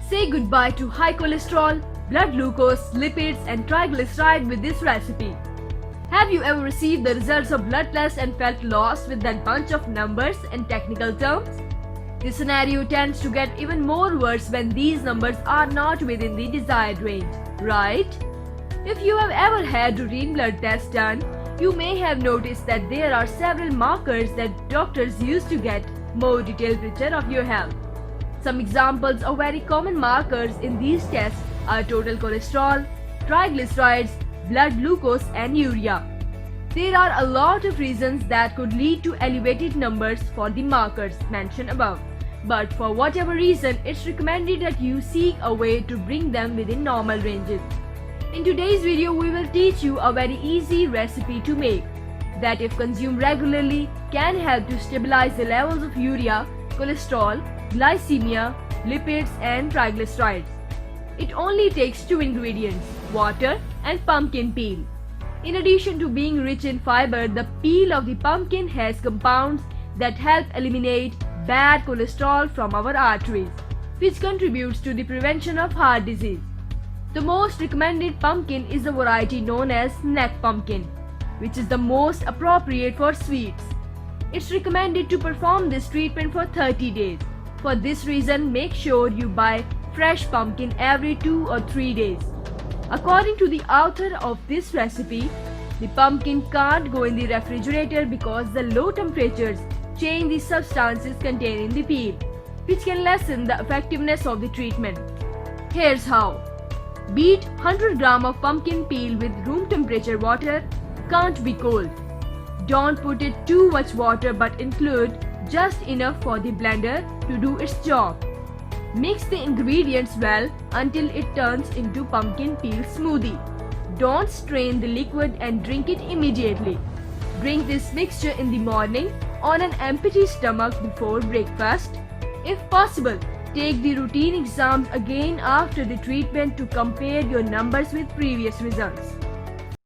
Say goodbye to high cholesterol, blood glucose, lipids and triglyceride with this recipe. Have you ever received the results of blood test and felt lost with that bunch of numbers and technical terms? This scenario tends to get even more worse when these numbers are not within the desired range, right? If you have ever had routine blood tests done, you may have noticed that there are several markers that doctors use to get more detailed picture of your health. Some examples of very common markers in these tests are total cholesterol, triglycerides, blood glucose and urea. There are a lot of reasons that could lead to elevated numbers for the markers mentioned above. But for whatever reason, it's recommended that you seek a way to bring them within normal ranges. In today's video, we will teach you a very easy recipe to make that, if consumed regularly, can help to stabilize the levels of urea, cholesterol, glycemia, lipids and triglycerides. It only takes 2 ingredients, water and pumpkin peel. In addition to being rich in fiber, the peel of the pumpkin has compounds that help eliminate bad cholesterol from our arteries, which contributes to the prevention of heart disease. The most recommended pumpkin is the variety known as neck pumpkin, which is the most appropriate for sweets. It's recommended to perform this treatment for 30 days. For this reason, make sure you buy fresh pumpkin every 2 or 3 days. According to the author of this recipe, the pumpkin can't go in the refrigerator because the low temperatures change the substances contained in the peel, which can lessen the effectiveness of the treatment. Here's how. Beat 100 gram of pumpkin peel with room temperature water. Can't be cold. Don't put it too much water, but include just enough for the blender to do its job. Mix the ingredients well until it turns into pumpkin peel smoothie. Don't strain the liquid and drink it immediately. Drink this mixture in the morning on an empty stomach before breakfast. If possible, take the routine exams again after the treatment to compare your numbers with previous results.